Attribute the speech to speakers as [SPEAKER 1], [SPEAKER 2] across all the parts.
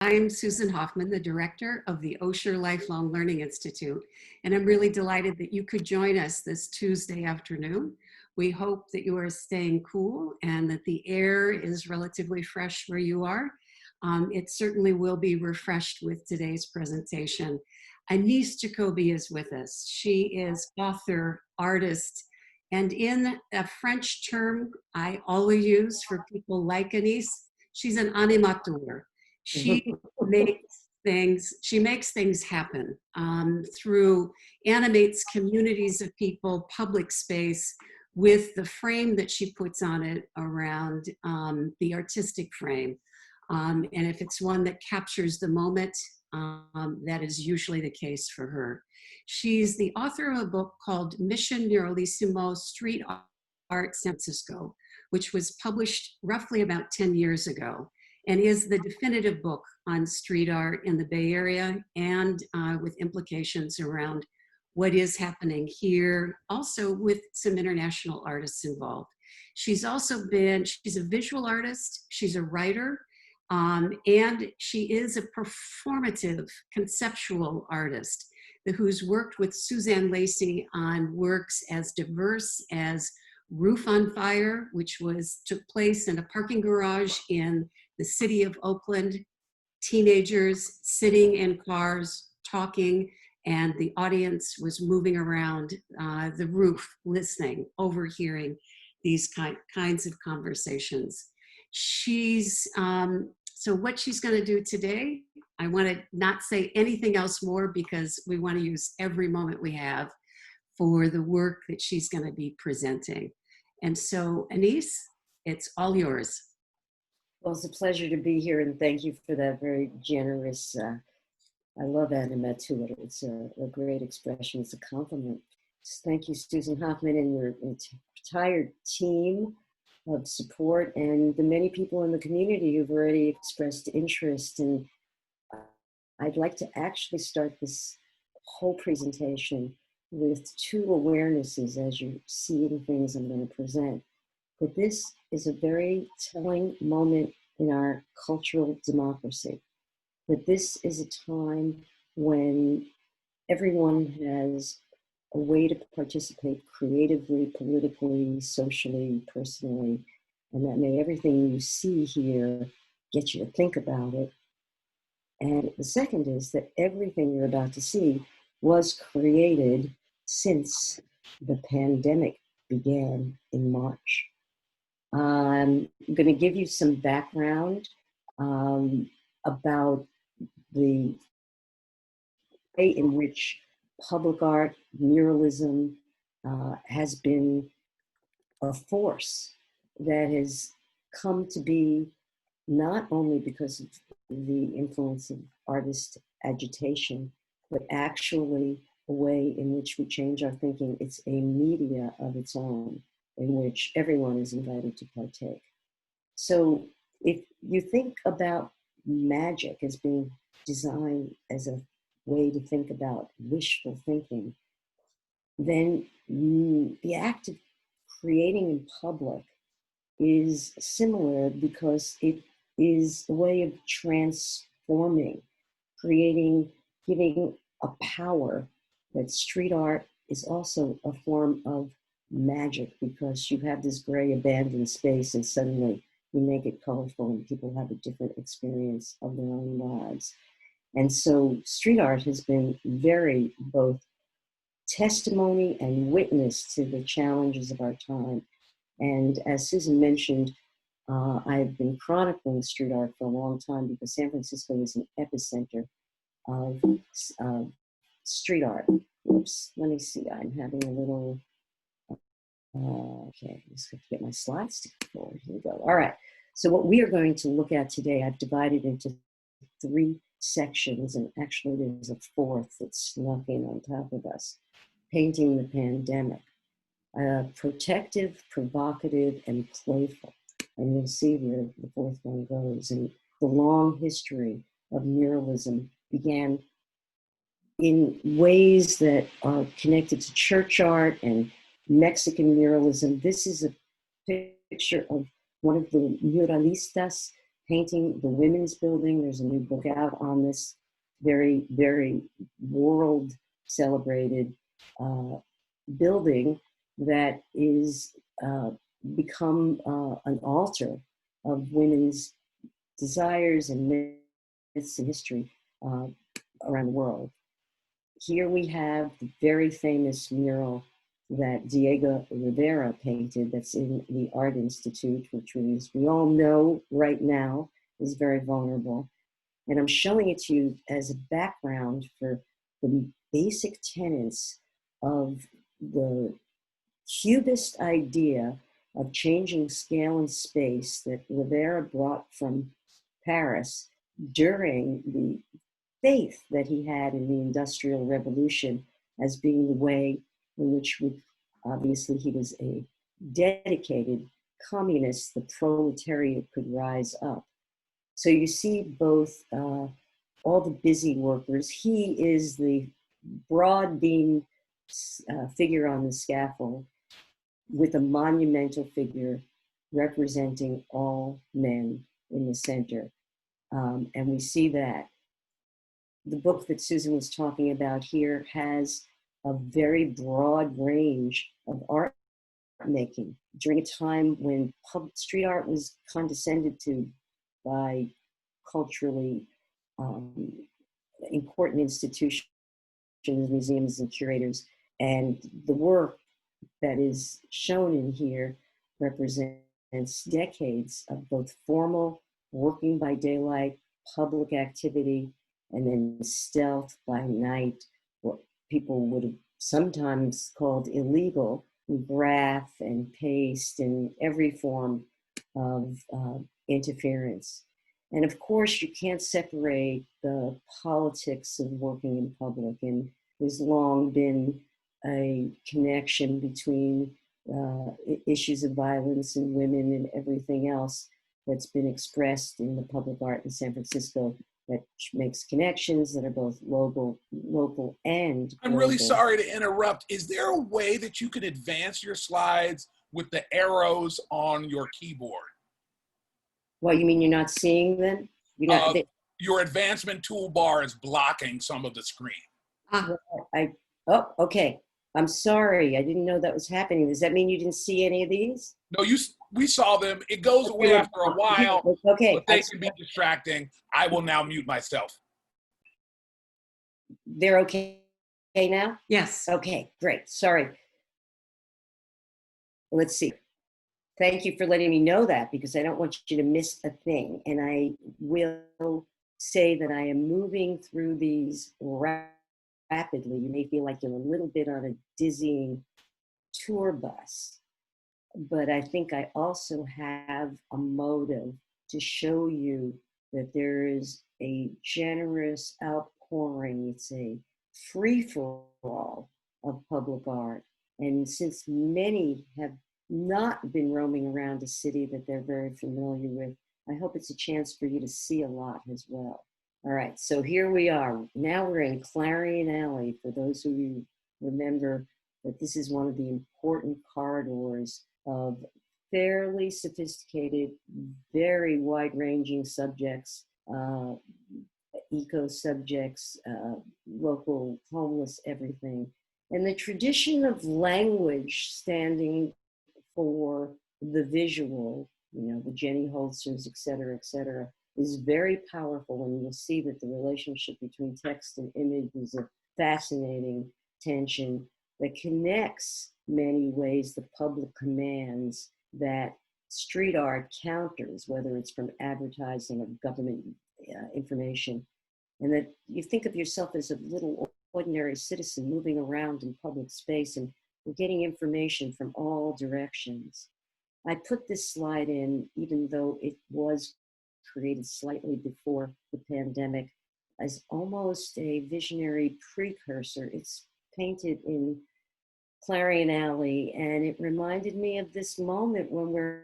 [SPEAKER 1] I'm Susan Hoffman, the director of the Osher Lifelong Learning Institute, and I'm really delighted that you could join us this Tuesday afternoon. We hope that you are staying cool and that the air is relatively fresh where you are. It certainly will be refreshed with today's presentation. Annice Jacoby is with us. She is author, artist, and in a French term I always use for people like Annice, she's an animateur. She makes things happen through animates communities of people, public space, with the frame that she puts on it around the artistic frame. And if it's one that captures the moment, that is usually the case for her. She's the author of a book called Mission Muralismo, Street Art San Francisco, which was published roughly about 10 years ago, and is the definitive book on street art in the Bay Area and with implications around what is happening here, also with some international artists involved. She's a visual artist, she's a writer, and she is a performative, conceptual artist who's worked with Suzanne Lacey on works as diverse as Roof on Fire, which took place in a parking garage in the city of Oakland, teenagers sitting in cars talking, and the audience was moving around the roof, listening, overhearing these kinds of conversations. So what she's going to do today, I want to not say anything else more because we want to use every moment we have for the work that she's going to be presenting. And so, Annice, it's all yours.
[SPEAKER 2] Well, it's a pleasure to be here, and thank you for that very generous, I love animateur. It's a great expression. It's a compliment. Thank you, Susan Hoffman, and your entire team of support, and the many people in the community who've already expressed interest. And I'd like to actually start this whole presentation with two awarenesses as you see the things I'm going to present. But this is a very telling moment in our cultural democracy. That this is a time when everyone has a way to participate creatively, politically, socially, personally, and that may everything you see here get you to think about it. And the second is that everything you're about to see was created since the pandemic began in March. I'm going to give you some background about the way in which public art, muralism, has been a force that has come to be not only because of the influence of artist agitation, but actually a way in which we change our thinking. It's a media of its own in which everyone is invited to partake. So if you think about magic as being designed as a way to think about wishful thinking, then the act of creating in public is similar because it is a way of transforming, creating, giving a power. That street art is also a form of magic because you have this gray abandoned space and suddenly you make it colorful and people have a different experience of their own lives. And so street art has been very both testimony and witness to the challenges of our time. And as Susan mentioned, I've been chronicling street art for a long time because San Francisco is an epicenter of street art. Oops, let me see, I'm having a little, okay, I just have to get my slides to go forward. Here we go. All right, so what we are going to look at today, I've divided into 3 sections, and actually there's a 4th that snuck in on top of us. Painting the pandemic. Protective, provocative, and playful. And you'll see where the 4th one goes. And the long history of muralism began in ways that are connected to church art and Mexican muralism. This is a picture of one of the muralistas painting the women's building. There's a new book out on this very, very world celebrated building that is become an altar of women's desires and myths and history around the world. Here we have the very famous mural that Diego Rivera painted that's in the Art Institute, which we all know right now is very vulnerable. And I'm showing it to you as a background for the basic tenets of the cubist idea of changing scale and space that Rivera brought from Paris during the faith that he had in the Industrial Revolution as being the way in which obviously he was a dedicated communist, the proletariat could rise up. So you see both all the busy workers. He is the broad beam figure on the scaffold with a monumental figure representing all men in the center. And we see that. The book that Susan was talking about here has a very broad range of art making during a time when street art was condescended to by culturally important institutions, museums, and curators. And the work that is shown in here represents decades of both formal, working by daylight, public activity, and then stealth by night, what people would have sometimes called illegal, graft and paste and every form of interference. And of course, you can't separate the politics of working in public. And there's long been a connection between issues of violence and women and everything else that's been expressed in the public art in San Francisco that makes connections that are both local and global.
[SPEAKER 3] I'm really sorry to interrupt. Is there a way that you can advance your slides with the arrows on your keyboard?
[SPEAKER 2] What, you mean you're not seeing them? You're not,
[SPEAKER 3] your advancement toolbar is blocking some of the screen.
[SPEAKER 2] Oh, okay. I'm sorry. I didn't know that was happening. Does that mean you didn't see any of these?
[SPEAKER 3] No, we saw them. It goes away after a while.
[SPEAKER 2] Okay.
[SPEAKER 3] But they can be distracting. I will now mute myself.
[SPEAKER 2] They're okay now?
[SPEAKER 1] Yes.
[SPEAKER 2] Okay, great. Sorry. Let's see. Thank you for letting me know that, because I don't want you to miss a thing. And I will say that I am moving through these rapidly. You may feel like you're a little bit on a dizzying tour bus, but I think I also have a motive to show you that there is a generous outpouring. It's a free-for-all of public art. And since many have not been roaming around a city that they're very familiar with, I hope it's a chance for you to see a lot as well. All right, so here we are. Now we're in Clarion Alley. For those of you who remember that this is one of the important corridors of fairly sophisticated, very wide-ranging subjects, eco-subjects, local homeless, everything. And the tradition of language standing for the visual, the Jenny Holzers, et cetera, is very powerful. And you'll see that the relationship between text and image is a fascinating tension that connects many ways the public commands that street art counters, whether it's from advertising or government information, and that you think of yourself as a little ordinary citizen moving around in public space and we're getting information from all directions. I put this slide in, even though it was created slightly before the pandemic, as almost a visionary precursor. It's painted in Clarion Alley, and it reminded me of this moment when we're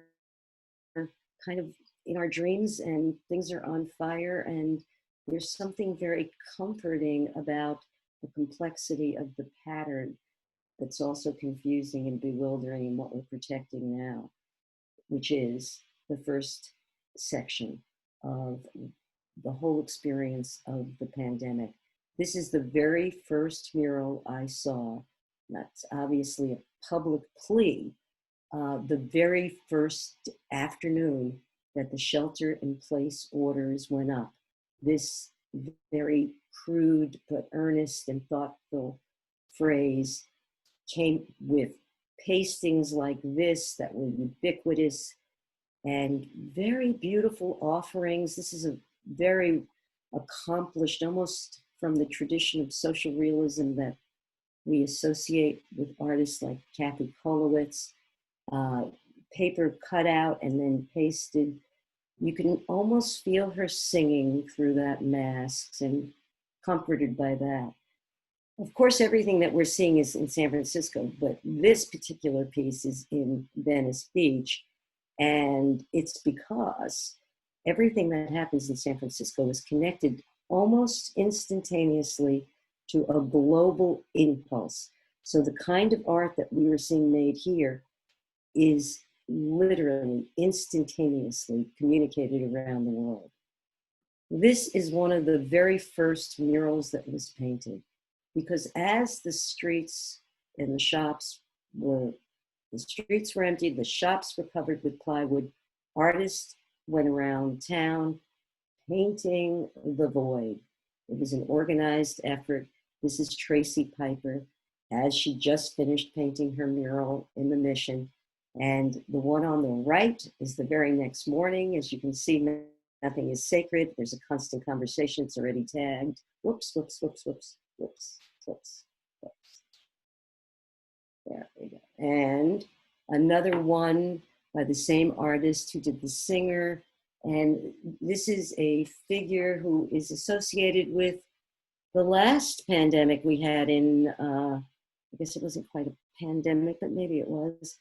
[SPEAKER 2] kind of in our dreams and things are on fire, and there's something very comforting about the complexity of the pattern that's also confusing and bewildering in what we're protecting now, which is the first section of the whole experience of the pandemic. This is the very first mural I saw. That's obviously a public plea. The very first afternoon that the shelter-in-place orders went up, this very crude but earnest and thoughtful phrase came with pastings like this that were ubiquitous and very beautiful offerings. This is a very accomplished, almost from the tradition of social realism that we associate with artists like Kathy Kolowitz. Paper cut out and then pasted. You can almost feel her singing through that mask and comforted by that. Of course, everything that we're seeing is in San Francisco, but this particular piece is in Venice Beach. And it's because everything that happens in San Francisco is connected almost instantaneously to a global impulse. So the kind of art that we were seeing made here is literally instantaneously communicated around the world. This is one of the very first murals that was painted, because as the streets and the streets were emptied, the shops were covered with plywood, artists went around town painting the void. It was an organized effort. This is Tracy Piper, as she just finished painting her mural in the Mission. And the one on the right is the very next morning. As you can see, nothing is sacred. There's a constant conversation. It's already tagged. Whoops, whoops, whoops, whoops, whoops, whoops, whoops. There we go. And another one by the same artist who did the singer. And this is a figure who is associated with the last pandemic we had in, I guess it wasn't quite a pandemic, but maybe it was.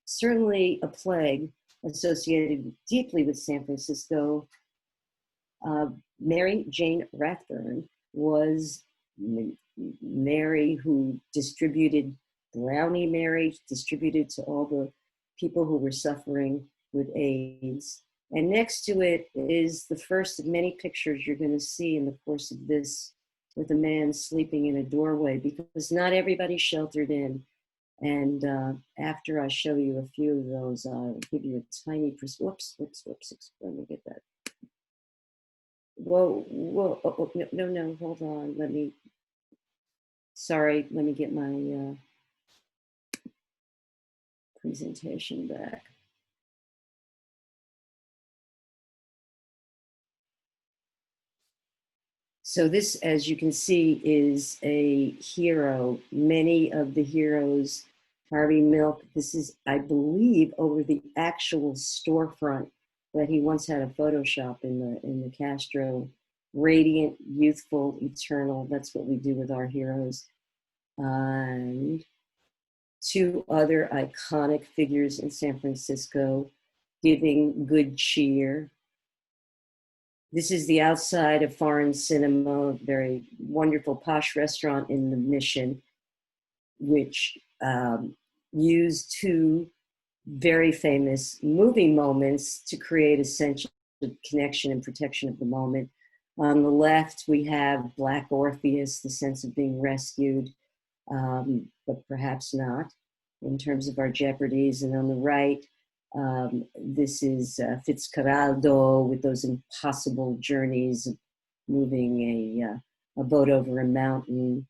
[SPEAKER 2] Certainly a plague associated deeply with San Francisco. Mary Jane Rathburn was Mary who distributed, Brownie Mary, distributed to all the people who were suffering with AIDS. And next to it is the first of many pictures you're going to see in the course of this, with a man sleeping in a doorway, because not everybody sheltered in. And after I show you a few of those, I'll give you a tiny, whoops, let me get that. Whoa, oh, no, hold on, let me get my presentation back. So this, as you can see, is a hero. Many of the heroes, Harvey Milk, this is, I believe, over the actual storefront that he once had a photo shop in the Castro. Radiant, youthful, eternal. That's what we do with our heroes. And two other iconic figures in San Francisco giving good cheer. This is the outside of Foreign Cinema, a very wonderful posh restaurant in the Mission, which used two very famous movie moments to create a sense of connection and protection of the moment. On the left, we have Black Orpheus, the sense of being rescued, but perhaps not, in terms of our jeopardies. And on the right, this is Fitzcarraldo with those impossible journeys of moving a boat over a mountain.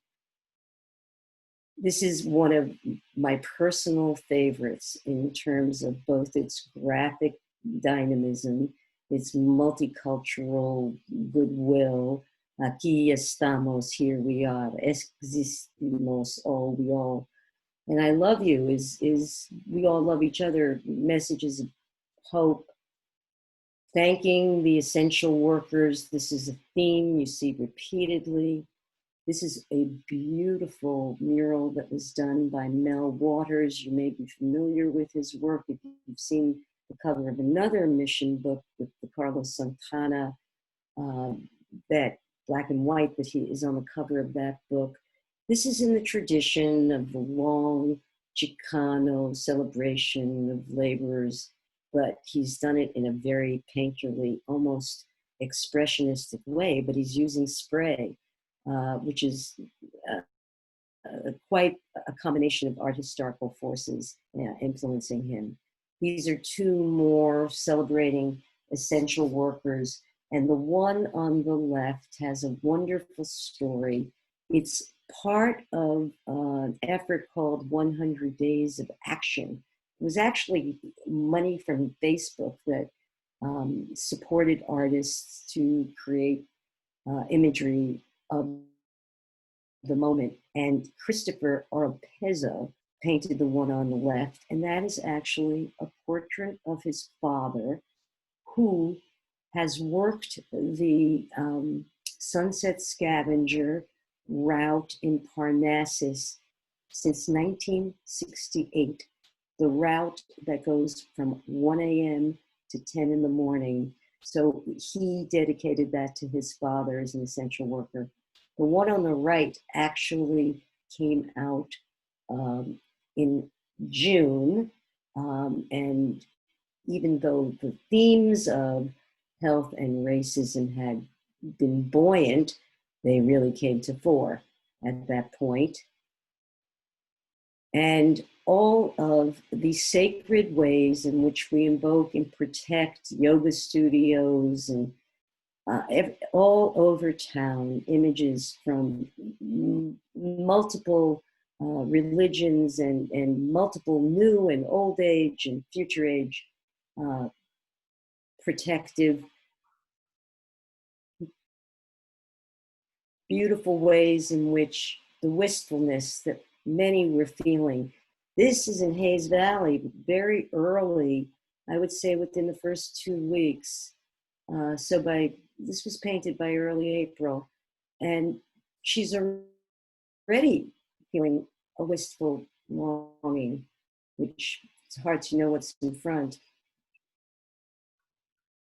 [SPEAKER 2] This is one of my personal favorites in terms of both its graphic dynamism, its multicultural goodwill. Aquí estamos, here we are, existimos, all, we all. And I love you is we all love each other, messages of hope, thanking the essential workers. This is a theme you see repeatedly. This is a beautiful mural that was done by Mel Waters. You may be familiar with his work if you've seen the cover of another Mission book with the Carlos Santana, that black and white, but he is on the cover of that book. This is in the tradition of the long Chicano celebration of laborers but he's done it in a very painterly, almost expressionistic way, but he's using spray, which is quite a combination of art historical forces influencing him. These are two more celebrating essential workers, and the one on the left has a wonderful story. It's part of an effort called 100 Days of Action. It was actually money from Facebook that supported artists to create imagery of the moment. And Christopher Oropezzo painted the one on the left, and that is actually a portrait of his father, who has worked the Sunset Scavenger route in Parnassus since 1968, the route that goes from 1 a.m. to 10 in the morning. So he dedicated that to his father as an essential worker. The one on the right actually came out in June, and even though the themes of health and racism had been buoyant, they really came to fore at that point. And all of the sacred ways in which we invoke and protect yoga studios and all over town, images from multiple religions and multiple new and old age and future age protective, beautiful ways in which the wistfulness that many were feeling. This is in Hayes Valley, very early, I would say within the first 2 weeks. This was painted by early April, and she's already feeling a wistful longing, which it's hard to know what's in front.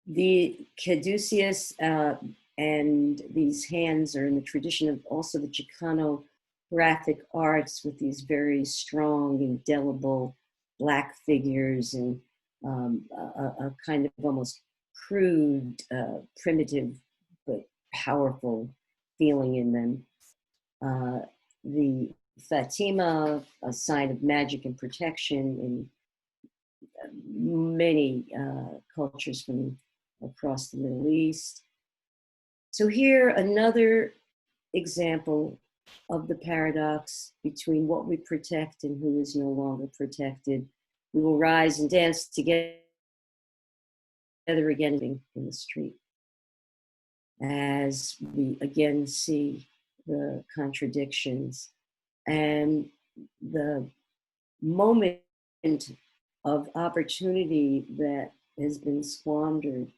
[SPEAKER 2] The caduceus and these hands are in the tradition of also the Chicano graphic arts, with these very strong, indelible black figures and a kind of almost crude, primitive, but powerful feeling in them. The Fatima, a sign of magic and protection in many cultures from across the Middle East. So here, another example of the paradox between what we protect and who is no longer protected. We will rise and dance together again in the street, as we again see the contradictions and the moment of opportunity that has been squandered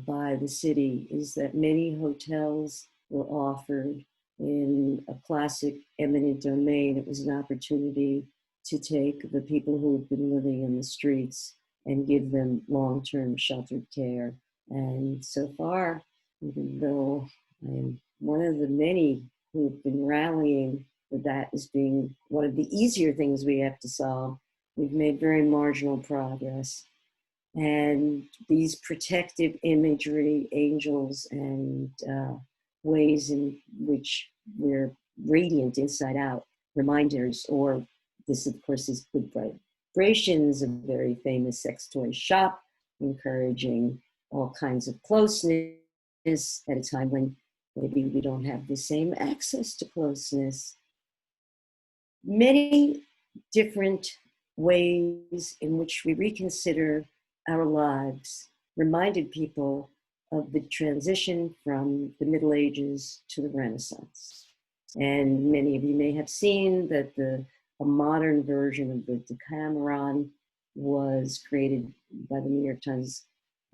[SPEAKER 2] by the city is that many hotels were offered in a classic eminent domain. It was an opportunity to take the people who have been living in the streets and give them long-term sheltered care. And so far, even though I am one of the many who've been rallying for that as being one of the easier things we have to solve, we've made very marginal progress. And these protective imagery, angels, and ways in which we're radiant inside out, reminders, or this, of course, is Good Vibrations, a very famous sex toy shop, encouraging all kinds of closeness at a time when maybe we don't have the same access to closeness. Many different ways in which we reconsider our lives reminded people of the transition from the Middle Ages to the Renaissance. And many of you may have seen that a modern version of the Decameron was created by the New York Times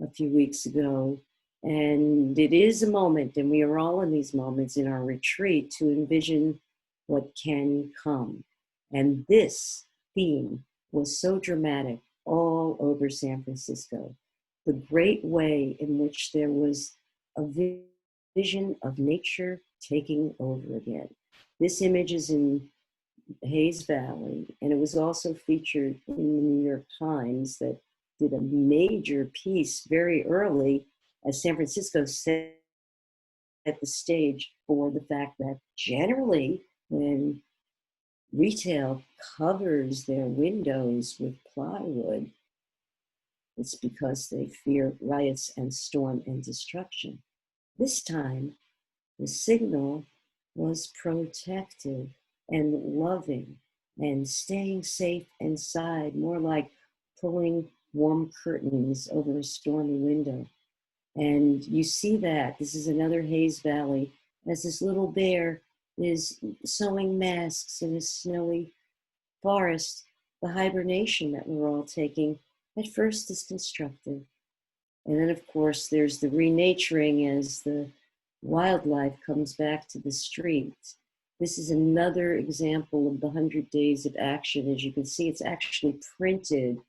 [SPEAKER 2] a few weeks ago. And it is a moment, and we are all in these moments in our retreat, to envision what can come. And this theme was so dramatic all over San Francisco. The great way in which there was a vision of nature taking over again. This image is in Hayes Valley, and it was also featured in the New York Times that did a major piece very early as San Francisco set the stage for the fact that generally when retail covers their windows with plywood, it's because they fear riots and storm and destruction. This time, the signal was protective and loving and staying safe inside, more like pulling warm curtains over a stormy window. And you see that. This is another Hayes Valley, as this little bear is sewing masks in a snowy forest. The hibernation that we're all taking at first is constructive. And then, of course, there's the renaturing as the wildlife comes back to the streets. This is another example of the 100 Days of Action. As you can see, it's actually printed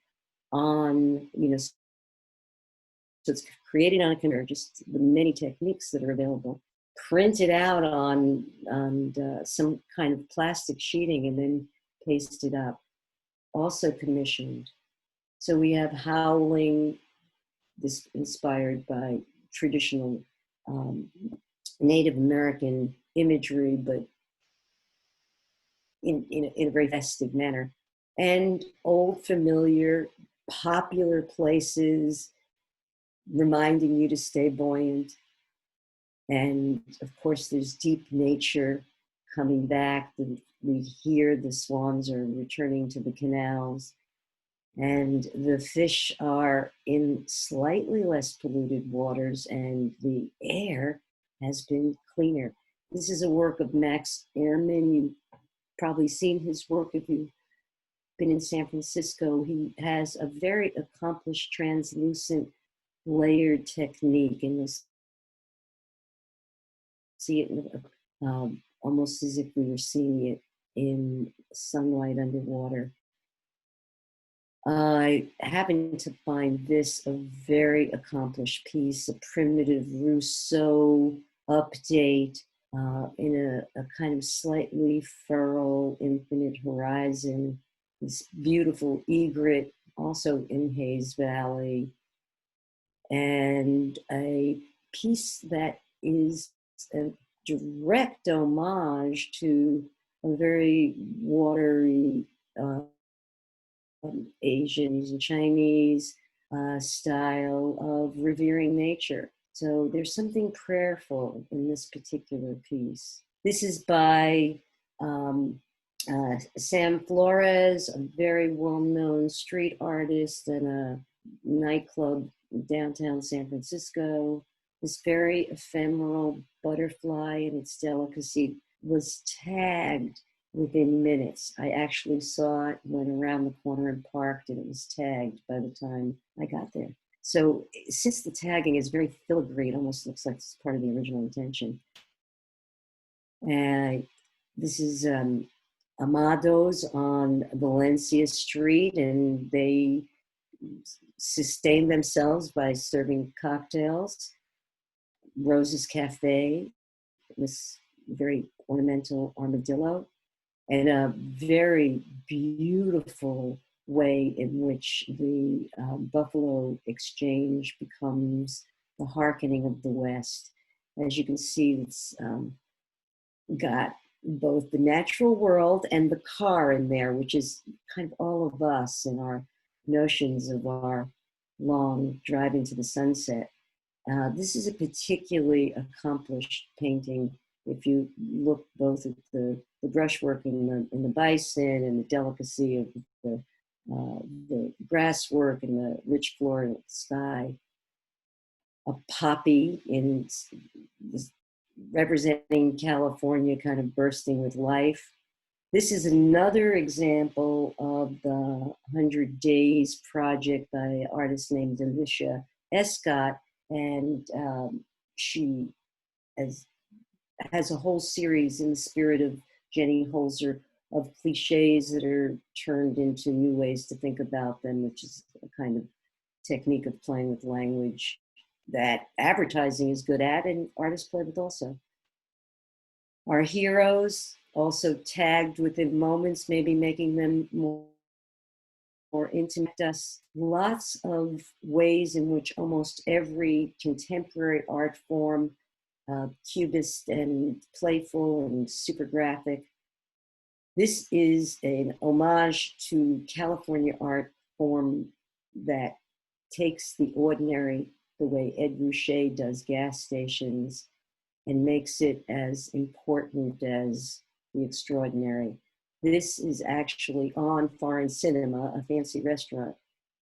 [SPEAKER 2] on, so it's created on a computer, just the many techniques that are available, printed out on some kind of plastic sheeting and then pasted up, also commissioned. So we have howling, this inspired by traditional Native American imagery, but in a very festive manner. And old, familiar, popular places reminding you to stay buoyant. And of course, there's deep nature coming back. We hear the swans are returning to the canals. And the fish are in slightly less polluted waters, and the air has been cleaner. This is a work of Max Airman. You've probably seen his work if you've been in San Francisco. He has a very accomplished translucent layered technique, and you'll see it almost as if we were seeing it in sunlight underwater. I happened to find this a very accomplished piece, a primitive Rousseau update in a kind of slightly furrow infinite horizon. This beautiful egret, also in Hayes Valley, and a piece that is a direct homage to a very watery Asian and Chinese style of revering nature. So there's something prayerful in this particular piece. This is by Sam Flores, a very well-known street artist and a nightclub in downtown San Francisco. This very ephemeral butterfly and its delicacy was tagged within minutes. I actually saw it, went around the corner and parked, and it was tagged by the time I got there. So since the tagging is very filigree, it almost looks like it's part of the original intention. This is Amado's on Valencia Street, and they sustain themselves by serving cocktails. Rose's Cafe, this very ornamental armadillo, and a very beautiful way in which the Buffalo Exchange becomes the hearkening of the West. As you can see, it's got both the natural world and the car in there, which is kind of all of us and our notions of our long drive into the sunset. This is a particularly accomplished painting. If you look both at the brushwork in the bison and the delicacy of the grass work and the rich floral sky, a poppy in representing California kind of bursting with life. This is another example of the 100 Days project by an artist named Alicia Escott, and she has a whole series in the spirit of Jenny Holzer of cliches that are turned into new ways to think about them, which is a kind of technique of playing with language that advertising is good at and artists play with also. Our heroes also tagged within moments, maybe making them more intimate us. Lots of ways in which almost every contemporary art form, cubist and playful and super graphic. This is an homage to California art form that takes the ordinary, the way Ed Ruscha does gas stations, and makes it as important as the extraordinary. This is actually on Foreign Cinema, a fancy restaurant,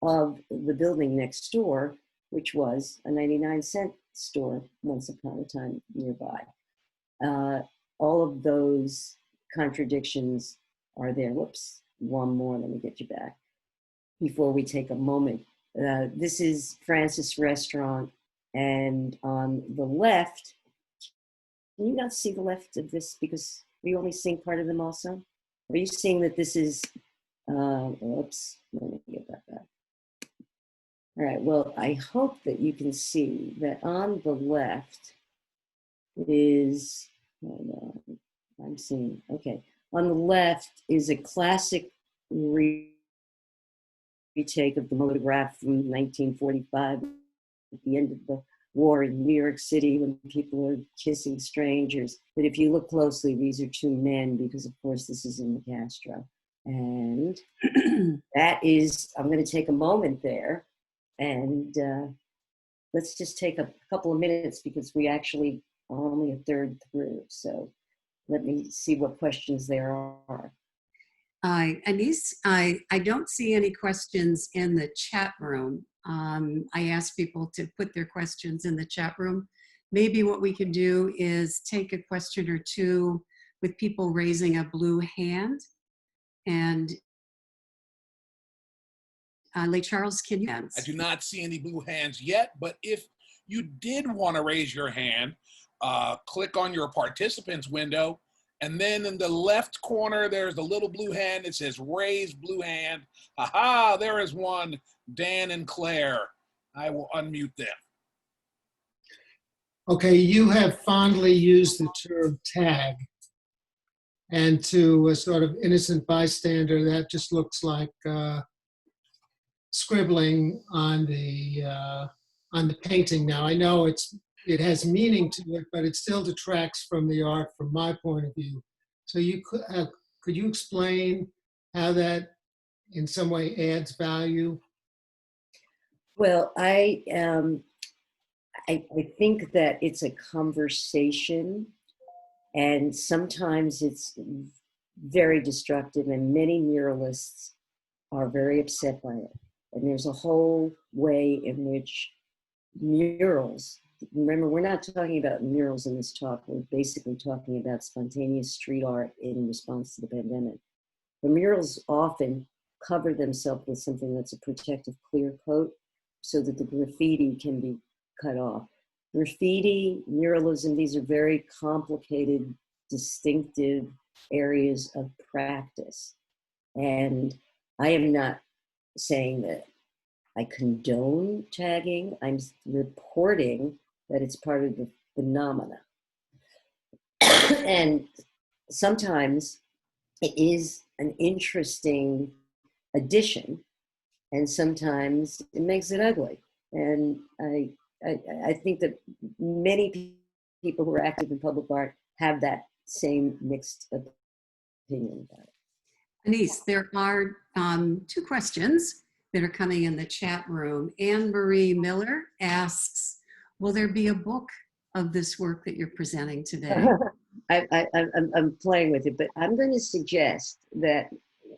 [SPEAKER 2] of the building next door, which was a 99-cent store once upon a time nearby. All of those contradictions are there. Whoops, one more, let me get you back before we take a moment. This is Francis Restaurant, and on the left, can you not see the left of this because are you only seeing part of them also? Are you seeing that this is, oops, let me get that back. All right, well, I hope that you can see that on the left is, hold on, I'm seeing, okay. On the left is a classic retake of the photograph from 1945 at the end of the war in New York City when people are kissing strangers. But if you look closely, these are two men because, of course, this is in the Castro. And that is, I'm going to take a moment there and let's just take a couple of minutes because we actually are only a third through. So let me see what questions there are.
[SPEAKER 1] Annice, I don't see any questions in the chat room. I asked people to put their questions in the chat room. Maybe what we could do is take a question or two with people raising a blue hand. And Leigh Charles, can you answer?
[SPEAKER 3] I do not see any blue hands yet, but if you did want to raise your hand, click on your participants window, and then in the left corner, there's the little blue hand. It says raise blue hand. Aha, there is one, Dan and Claire. I will unmute them.
[SPEAKER 4] Okay, you have fondly used the term tag. And to a sort of innocent bystander, that just looks like scribbling on the painting. Now, I know it has meaning to it, but it still detracts from the art from my point of view. So you could you explain how that in some way adds value?
[SPEAKER 2] Well, I think that it's a conversation, and sometimes it's very destructive, and many muralists are very upset by it. And there's a whole way in which murals, remember, we're not talking about murals in this talk, we're basically talking about spontaneous street art in response to the pandemic. The murals often cover themselves with something that's a protective clear coat so that the graffiti can be cut off. Graffiti, muralism, these are very complicated, distinctive areas of practice. And I am not saying that I condone tagging. I'm reporting that it's part of the phenomena. And sometimes it is an interesting addition, and sometimes it makes it ugly. And I think that many people who are active in public art have that same mixed opinion about it.
[SPEAKER 1] Annice, there are two questions that are coming in the chat room. Anne Marie Miller asks, will there be a book of this work that you're presenting today?
[SPEAKER 2] I'm playing with it, but I'm going to suggest that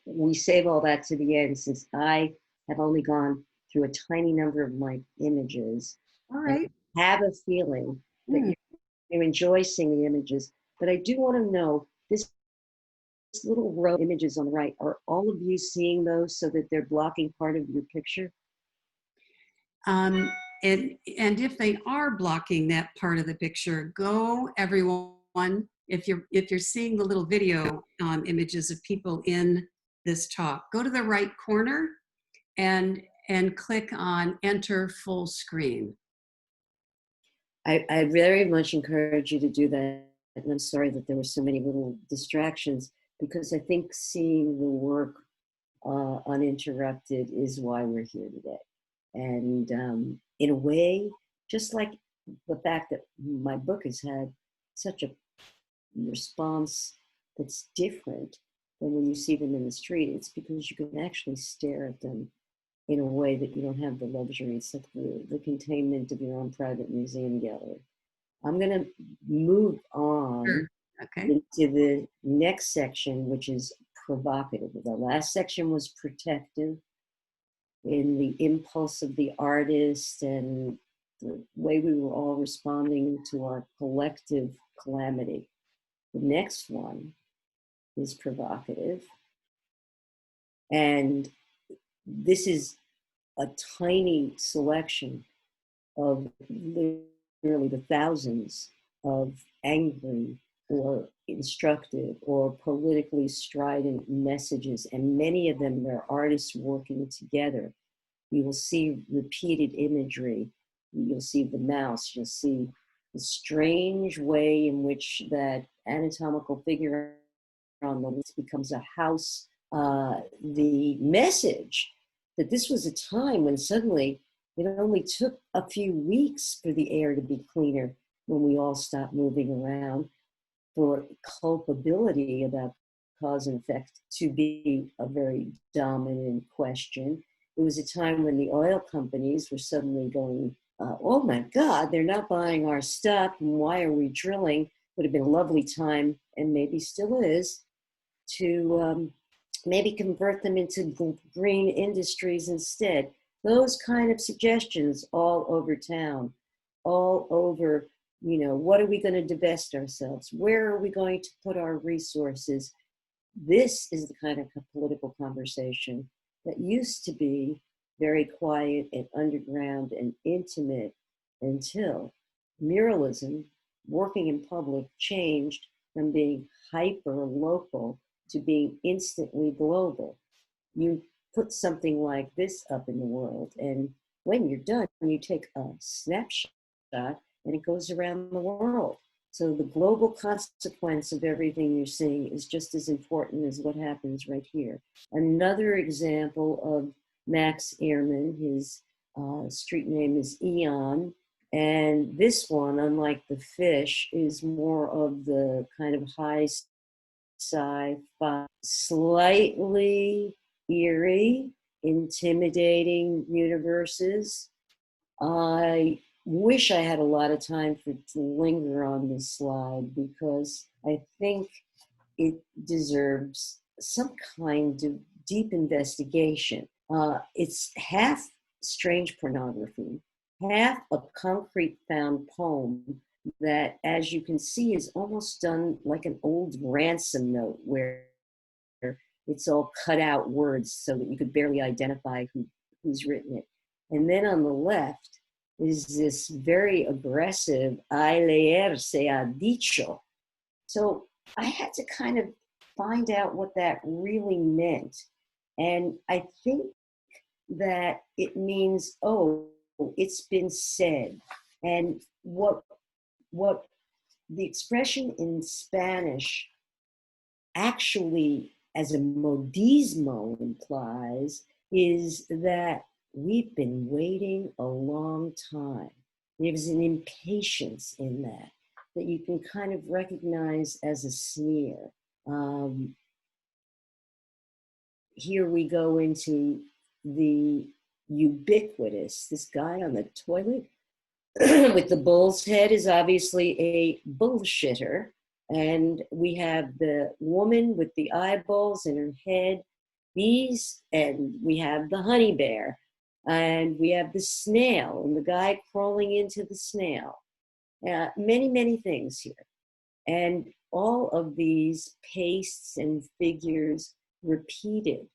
[SPEAKER 2] we save all that to the end, since I have only gone through a tiny number of my images.
[SPEAKER 1] All right.
[SPEAKER 2] I have a feeling that you enjoy seeing the images, but I do want to know, this little row of images on the right, are all of you seeing those so that they're blocking part of your picture?
[SPEAKER 1] And if they are blocking that part of the picture, go everyone. If you're seeing the little video images of people in this talk, go to the right corner and click on Enter Full Screen.
[SPEAKER 2] I very much encourage you to do that. And I'm sorry that there were so many little distractions, because I think seeing the work uninterrupted is why we're here today. And in a way, just like the fact that my book has had such a response that's different than when you see them in the street, it's because you can actually stare at them in a way that you don't have the luxury. It's like the containment of your own private museum gallery. I'm going to move on
[SPEAKER 1] Okay.
[SPEAKER 2] into the next section, which is provocative. The last section was protective in the impulse of the artist and the way we were all responding to our collective calamity. The next one is provocative. And this is a tiny selection of literally the thousands of angry or instructive or politically strident messages, and many of them are artists working together. You will see repeated imagery. You'll see the mouse. You'll see the strange way in which that anatomical figure on the list becomes a house. The message that this was a time when suddenly it only took a few weeks for the air to be cleaner when we all stopped moving around, for culpability about cause and effect to be a very dominant question. It was a time when the oil companies were suddenly going, oh my God, they're not buying our stuff, and why are we drilling? Would have been a lovely time, and maybe still is, to maybe convert them into green industries instead. Those kind of suggestions all over town, all over, what are we going to divest ourselves? Where are we going to put our resources? This is the kind of political conversation that used to be very quiet and underground and intimate until muralism, working in public, changed from being hyper local to being instantly global. You put something like this up in the world, and when you're done, you take a snapshot and it goes around the world. So the global consequence of everything you're seeing is just as important as what happens right here. Another example of Max Airman, his street name is Eon, and this one, unlike the fish, is more of the kind of high sci-fi, slightly eerie, intimidating universes. I wish I had a lot of time to linger on this slide because I think it deserves some kind of deep investigation. It's half strange pornography, half a concrete found poem that, as you can see, is almost done like an old ransom note where it's all cut out words so that you could barely identify who's written it. And then on the left is this very aggressive, "Ay leer se ha dicho." So I had to kind of find out what that really meant. And I think that it means, oh, it's been said. And what the expression in Spanish actually, as a modismo, implies is that we've been waiting a long time. There's an impatience in that you can kind of recognize as a sneer. Here we go into the ubiquitous, this guy on the toilet with the bull's head is obviously a bullshitter. And we have the woman with the eyeballs in her head, bees, and we have the honey bear, and we have the snail, and the guy crawling into the snail. Many, many things here. And all of these pastes and figures repeated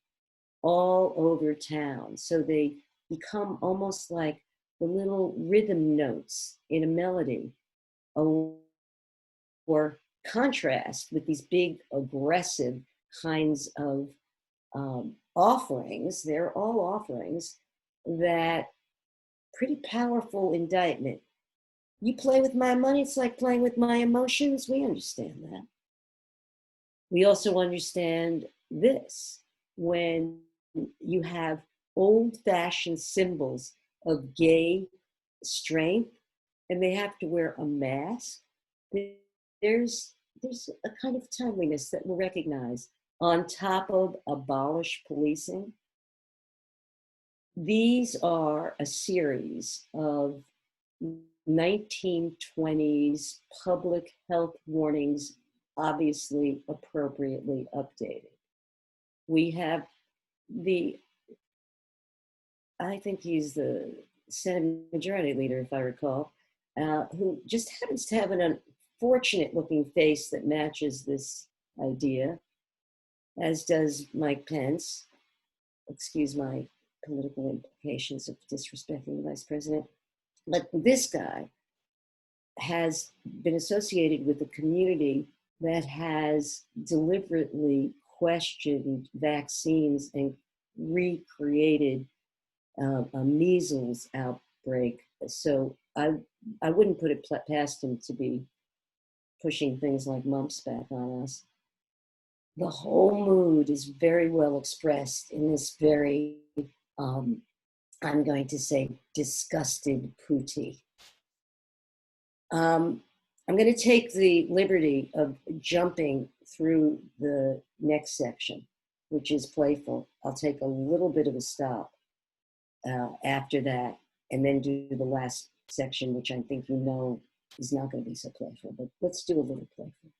[SPEAKER 2] all over town. So they become almost like the little rhythm notes in a melody, or contrast with these big aggressive kinds of offerings. They're all offerings that pretty powerful indictment. You play with my money, it's like playing with my emotions. We understand that. We also understand this. When you have old-fashioned symbols of gay strength, and they have to wear a mask. There's a kind of timeliness that we'll recognize on top of abolish policing. These are a series of 1920s public health warnings, obviously appropriately updated. We have I think he's the Senate Majority Leader, if I recall, who just happens to have an unfortunate looking face that matches this idea, as does Mike Pence. Excuse my political implications of disrespecting the vice president. But this guy has been associated with a community that has deliberately questioned vaccines and recreated a measles outbreak. So I wouldn't put it past him to be pushing things like mumps back on us. The whole mood is very well expressed in this very, I'm going to say, disgusted Pootie. I'm going to take the liberty of jumping through the next section, which is playful. I'll take a little bit of a stop after that, and then do the last section, which I think you know is not going to be so playful, but let's do a little playful.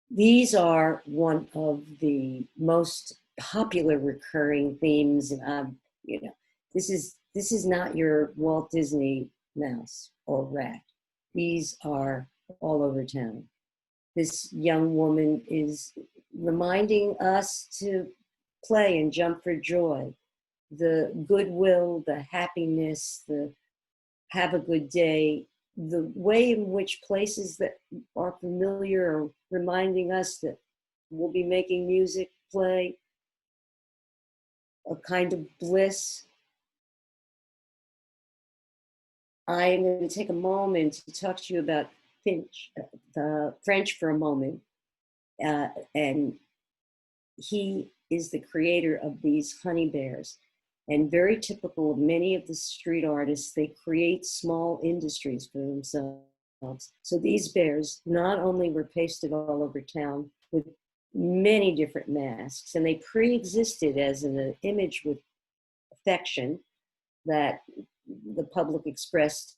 [SPEAKER 2] These are one of the most popular recurring themes, and this is not your Walt Disney mouse or rat. These are all over town. This young woman is reminding us to play and jump for joy. The goodwill, the happiness, the have a good day, the way in which places that are familiar are reminding us that we'll be making music play, a kind of bliss. I am going to take a moment to talk to you about French for a moment. And he is the creator of these honey bears. And very typical of many of the street artists, they create small industries for themselves. So these bears not only were pasted all over town with many different masks, and they pre-existed as an image with affection that the public expressed,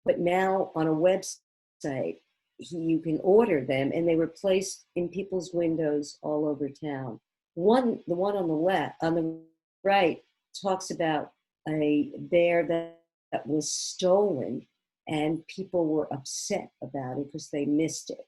[SPEAKER 2] but now on a website, you can order them, and they were placed in people's windows all over town. The one on the right, talks about a bear that was stolen, and people were upset about it because they missed it.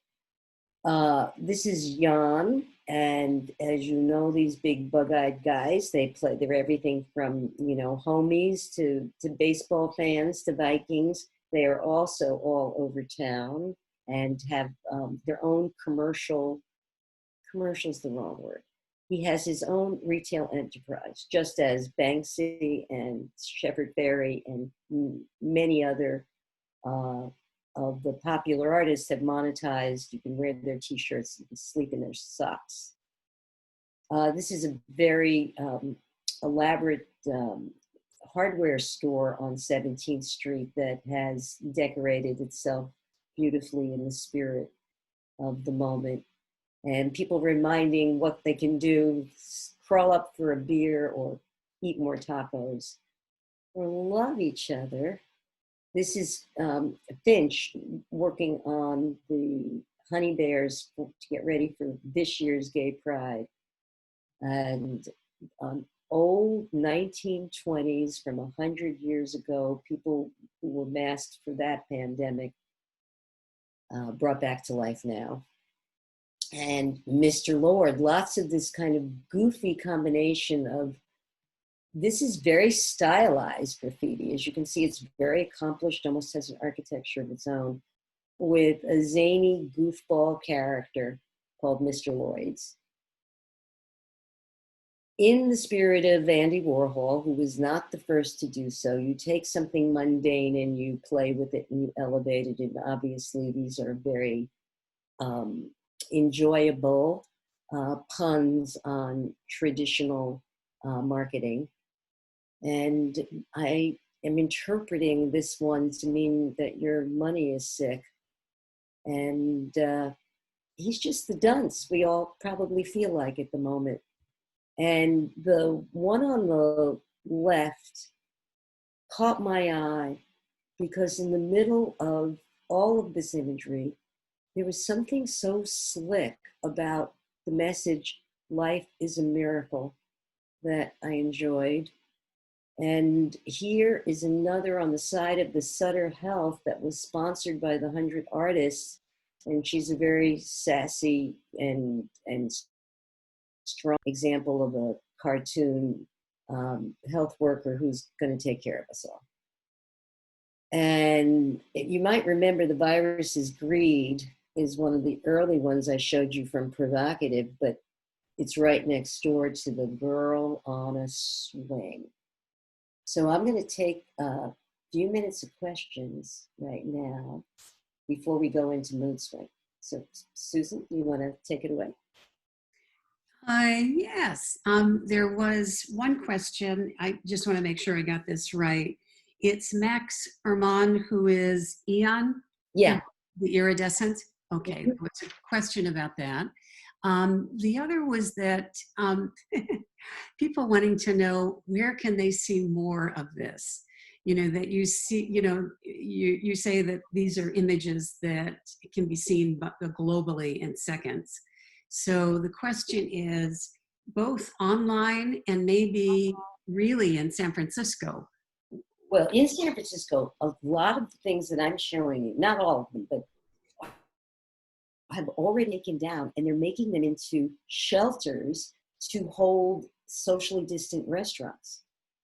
[SPEAKER 2] This is Jan, and as you know, these big bug-eyed guys, they're everything from, homies to baseball fans to Vikings. They are also all over town and have their own commercial's the wrong word. He has his own retail enterprise, just as Banksy and Shepard Fairey and many other of the popular artists have monetized. You can wear their t-shirts, you can sleep in their socks. This is a very elaborate hardware store on 17th Street that has decorated itself beautifully in the spirit of the moment. And people reminding what they can do, crawl up for a beer or eat more tacos or love each other. This is Finch working on the honey bears to get ready for this year's Gay Pride. And old 1920s from 100 years ago, people who were masked for that pandemic brought back to life now. And Mr. Lord, lots of this kind of goofy combination of, this is very stylized graffiti. As you can see, it's very accomplished, almost has an architecture of its own, with a zany goofball character called Mr. Lloyd's. In the spirit of Andy Warhol, who was not the first to do so, you take something mundane and you play with it and you elevate it. And obviously these are very enjoyable puns on traditional marketing. And I am interpreting this one to mean that your money is sick. And he's just the dunce we all probably feel like at the moment. And the one on the left caught my eye because in the middle of all of this imagery, there was something so slick about the message, life is a miracle, that I enjoyed. And here is another on the side of the Sutter Health that was sponsored by the 100 Artists. And she's a very sassy and strong example of a cartoon health worker who's going to take care of us all. And you might remember The Virus is Greed is one of the early ones I showed you from Provocative, but it's right next door to The Girl on a Swing. So I'm going to take a few minutes of questions right now before we go into Mood Swing. So Susan, you want to take it away?
[SPEAKER 1] Yes, there was one question. I just want to make sure I got this right. It's Max Erman, who is Eon?
[SPEAKER 2] Yeah.
[SPEAKER 1] The iridescent? Okay, what's a question about that? The other was that people wanting to know, where can they see more of this? You know, that you see, you know, you say that these are images that can be seen globally in seconds. So the question is, both online and maybe really in San Francisco.
[SPEAKER 2] Well, in San Francisco, a lot of the things that I'm showing you, not all of them, but have already taken down, and they're making them into shelters to hold socially distant restaurants.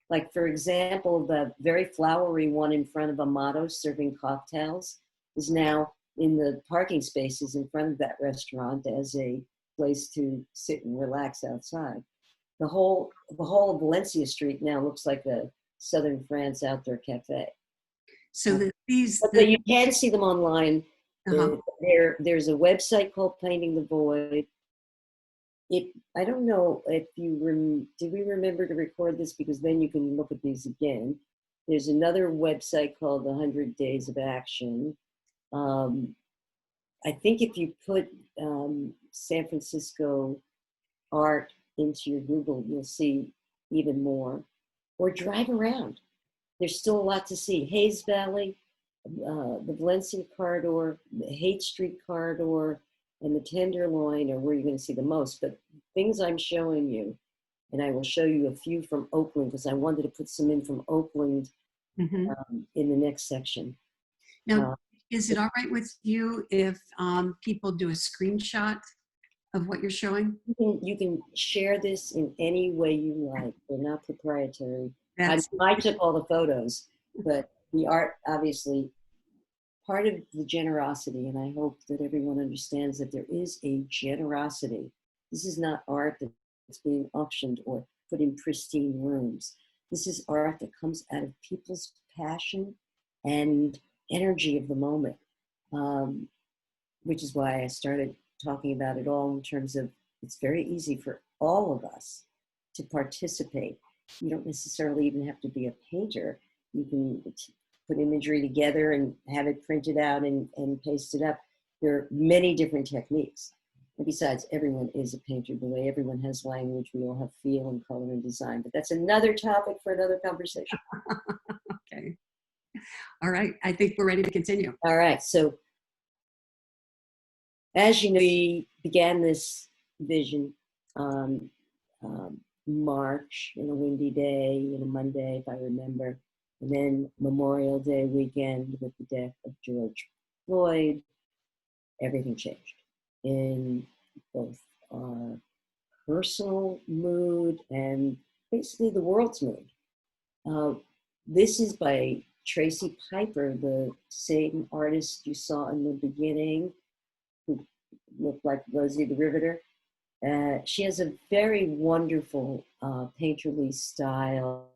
[SPEAKER 2] Like, for example, the very flowery one in front of Amato serving cocktails is now in the parking spaces in front of that restaurant as a place to sit and relax outside. The whole of Valencia Street now looks like a Southern France outdoor cafe.
[SPEAKER 1] So that these...
[SPEAKER 2] But you can see them online. There's a website called Painting the Void. I don't know if did we remember to record this, because then you can look at these again. There's another website called the 100 Days of Action. I think if you put San Francisco art into your Google, you'll see even more. Or drive around. There's still a lot to see. Hayes Valley, the Valencia corridor, the Haight Street corridor, and the Tenderloin are where you're going to see the most. But things I'm showing you, and I will show you a few from Oakland, because I wanted to put some in from Oakland in the next section.
[SPEAKER 1] Now, is it all right with you if people do a screenshot of what you're showing?
[SPEAKER 2] You can share this in any way you like. They're not proprietary. I took all the photos, but the art, obviously, part of the generosity, and I hope that everyone understands that there is a generosity. This is not art that's being auctioned or put in pristine rooms. This is art that comes out of people's passion and energy of the moment, which is why I started talking about it all in terms of it's very easy for all of us to participate. You don't necessarily even have to be a painter. You can put imagery together and have it printed out and pasted up. There are many different techniques. And besides, everyone is a painter. The way everyone has language, we all have feel and color and design. But that's another topic for another conversation.
[SPEAKER 1] Okay. All right. I think we're ready to continue.
[SPEAKER 2] All right. So, as you know, we began this vision on March, in a windy day, in a Monday, if I remember. And then Memorial Day weekend with the death of George Floyd, everything changed in both our personal mood and basically the world's mood. This is by Tracy Piper, the same artist you saw in the beginning, who looked like Rosie the Riveter. She has a very wonderful painterly style,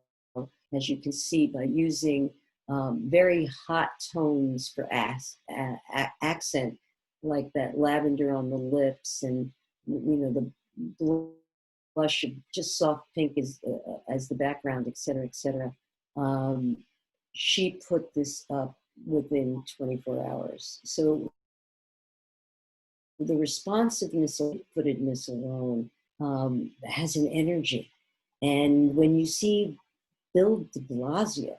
[SPEAKER 2] as you can see, by using very hot tones for accent, like that lavender on the lips and, you know, the blush of just soft pink as the background, et cetera, et cetera. She put this up within 24 hours. So the responsiveness or footedness alone has an energy. And when you see Bill de Blasio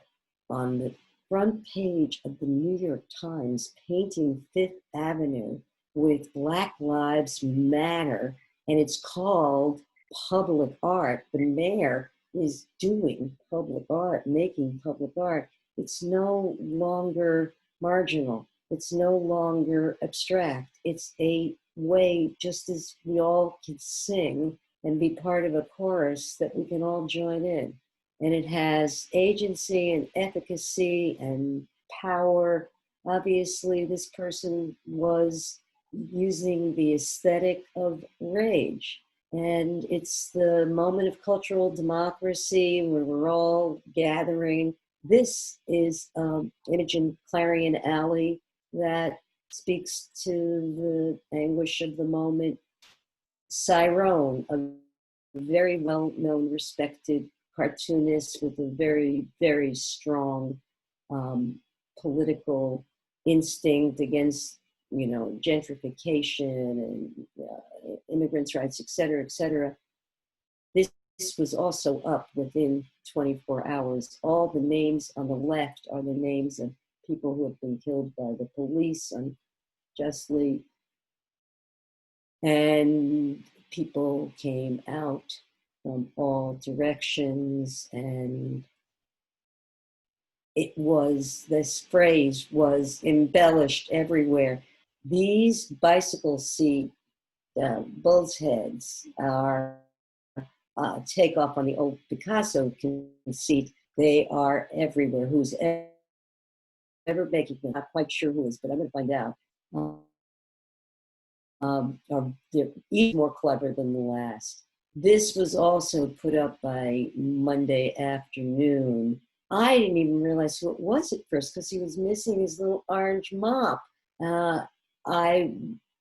[SPEAKER 2] on the front page of the New York Times painting Fifth Avenue with Black Lives Matter, and it's called public art, the mayor is doing public art, making public art. It's no longer marginal. It's no longer abstract. It's a way, just as we all can sing and be part of a chorus, that we can all join in. And it has agency and efficacy and power. Obviously, this person was using the aesthetic of rage. And it's the moment of cultural democracy where we're all gathering. This is an image in Clarion Alley that speaks to the anguish of the moment. Cyrone, a very well-known, respected cartoonist with a very, very strong political instinct against, you know, gentrification and immigrants' rights, et cetera, et cetera. This was also up within 24 hours. All the names on the left are the names of people who have been killed by the police unjustly. And people came out from all directions, and this phrase was embellished everywhere. These bicycle seat bull's heads are take off on the old Picasso conceit. They are everywhere. Who's ever making them? I'm not quite sure who is, but I'm going to find out. They're even more clever than the last. This was also put up by Monday afternoon. I didn't even realize who it was at first because he was missing his little orange mop. I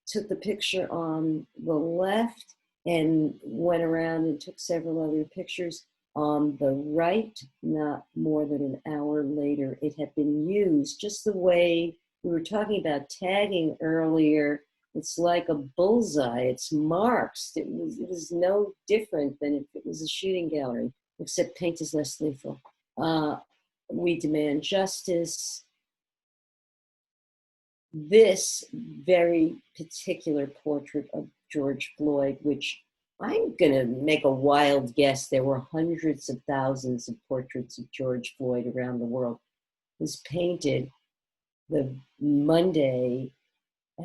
[SPEAKER 2] took the picture on the left and went around and took several other pictures. On the right, not more than an hour later, it had been used just the way we were talking about tagging earlier. It's like a bullseye. It's marks. It was no different than if it was a shooting gallery, except paint is less lethal. We demand justice. This very particular portrait of George Floyd, which I'm going to make a wild guess, there were hundreds of thousands of portraits of George Floyd around the world, was painted the Monday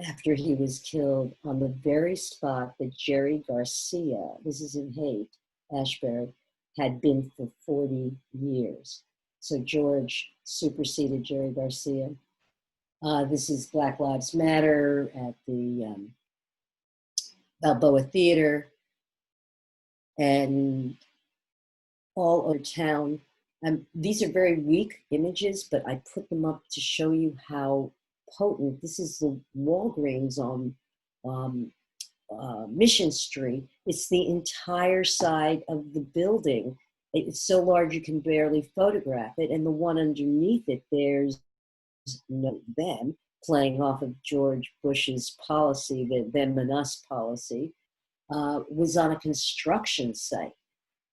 [SPEAKER 2] after he was killed on the very spot that Jerry Garcia, this is in Haight, Ashbury, had been for 40 years. So George superseded Jerry Garcia. This is Black Lives Matter at the Balboa Theater and all over town. These are very weak images, but I put them up to show you how potent. This is the Walgreens on Mission Street. It's the entire side of the building. It's so large you can barely photograph it. And the one underneath it, there's no them playing off of George Bush's policy, the them and us policy, was on a construction site.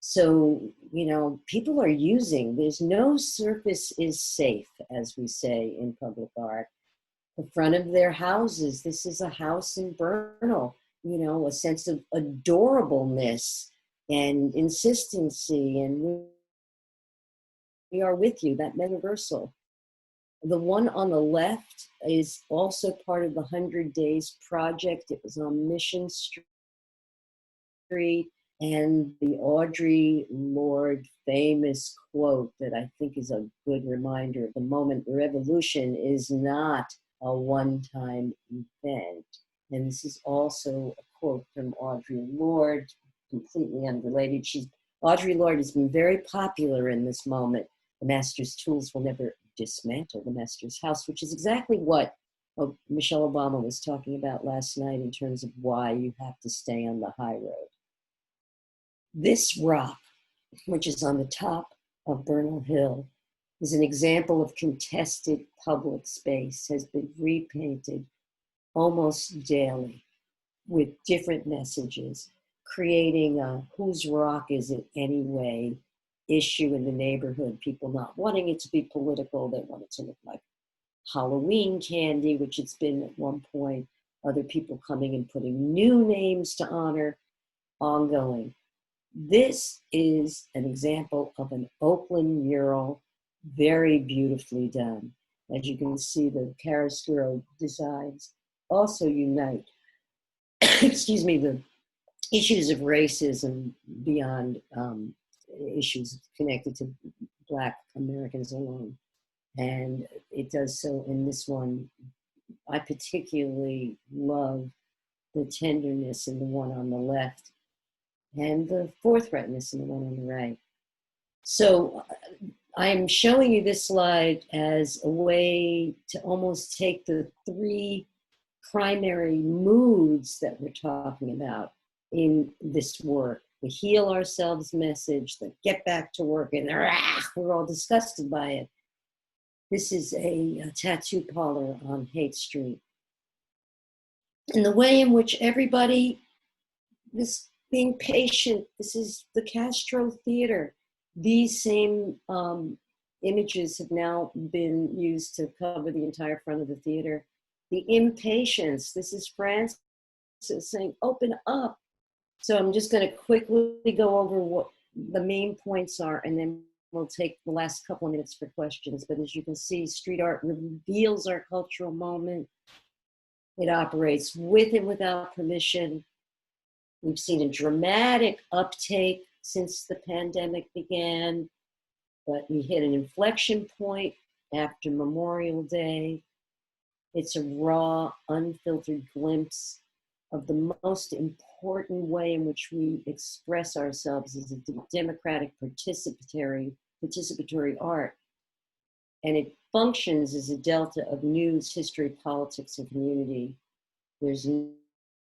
[SPEAKER 2] So, you know, people are using, there's no surface is safe, as we say in public art. The front of their houses, this is a house in Bernal, you know, a sense of adorableness and insistency, and we are with you, that universal. The one on the left is also part of the 100 Days Project. It was on Mission Street, and the Audre Lorde famous quote that I think is a good reminder: the moment revolution is not a one-time event. And this is also a quote from Audre Lorde, completely unrelated. Audre Lorde has been very popular in this moment. The master's tools will never dismantle the master's house, which is exactly what Michelle Obama was talking about last night in terms of why you have to stay on the high road. This rock, which is on the top of Bernal Hill, is an example of contested public space, has been repainted almost daily with different messages, creating a whose rock is it anyway issue in the neighborhood, people not wanting it to be political, they want it to look like Halloween candy, which it's been at one point, other people coming and putting new names to honor, ongoing. This is an example of an Oakland mural, very beautifully done. As you can see, the chiaroscuro designs also unite, excuse me, the issues of racism beyond issues connected to Black Americans alone. And it does so in this one. I particularly love the tenderness in the one on the left and the forthrightness in the one on the right. So I'm showing you this slide as a way to almost take the three primary moods that we're talking about in this work. The heal ourselves message, the get back to work, and we're all disgusted by it. This is a tattoo parlor on Haight Street. And the way in which everybody is being patient, this is the Castro Theater. These same images have now been used to cover the entire front of the theater. The impatience, this is Francis saying, open up. So I'm just gonna quickly go over what the main points are, and then we'll take the last couple of minutes for questions. But as you can see, street art reveals our cultural moment. It operates with and without permission. We've seen a dramatic uptake since the pandemic began, but we hit an inflection point after Memorial Day. It's a raw, unfiltered glimpse of the most important way in which we express ourselves as a democratic participatory art. And it functions as a delta of news, history, politics, and community. There's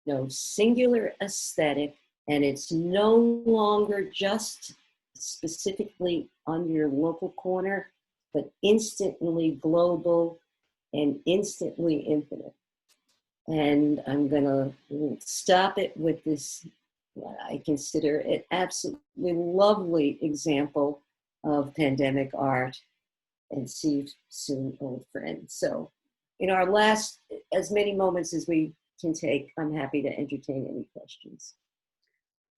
[SPEAKER 2] no singular aesthetic, and it's no longer just specifically on your local corner, but instantly global and instantly infinite. And I'm gonna stop it with this, what I consider an absolutely lovely example of pandemic art, and see you soon, old friend. So in our last, as many moments as we can take, I'm happy to entertain any questions.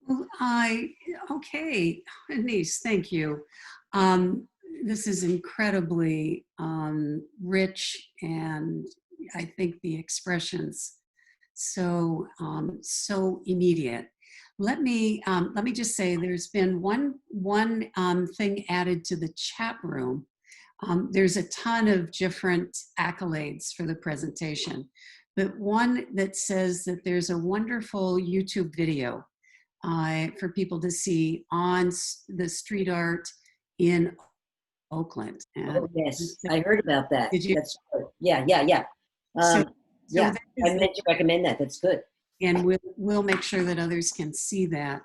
[SPEAKER 1] Well, okay, Annice, thank you. This is incredibly rich, and I think the expressions so immediate. Let me just say, there's been one thing added to the chat room. There's a ton of different accolades for the presentation, but one that says that there's a wonderful YouTube video for people to see on the street art in Oakland. And
[SPEAKER 2] oh, yes, I heard about that.
[SPEAKER 1] Did you?
[SPEAKER 2] That's good. Yeah. Yeah, I meant to recommend that. That's good.
[SPEAKER 1] And we'll make sure that others can see that.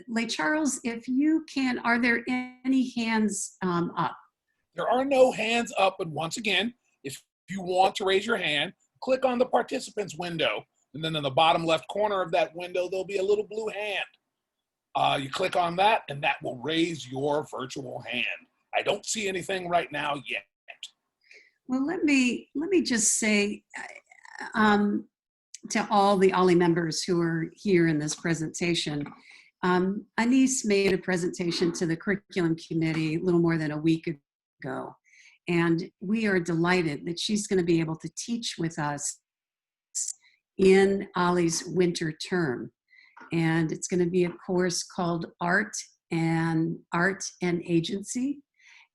[SPEAKER 1] Leigh Charles, if you can, are there any hands up?
[SPEAKER 3] There are no hands up, but once again, if you want to raise your hand, click on the participants window, and then in the bottom left corner of that window, there'll be a little blue hand. You click on that, and that will raise your virtual hand. I don't see anything right now yet.
[SPEAKER 1] Well, let me just say to all the OLLI members who are here in this presentation, Annice made a presentation to the curriculum committee a little more than a week ago, and we are delighted that she's going to be able to teach with us in OLLI's winter term. And it's going to be a course called Art and Agency.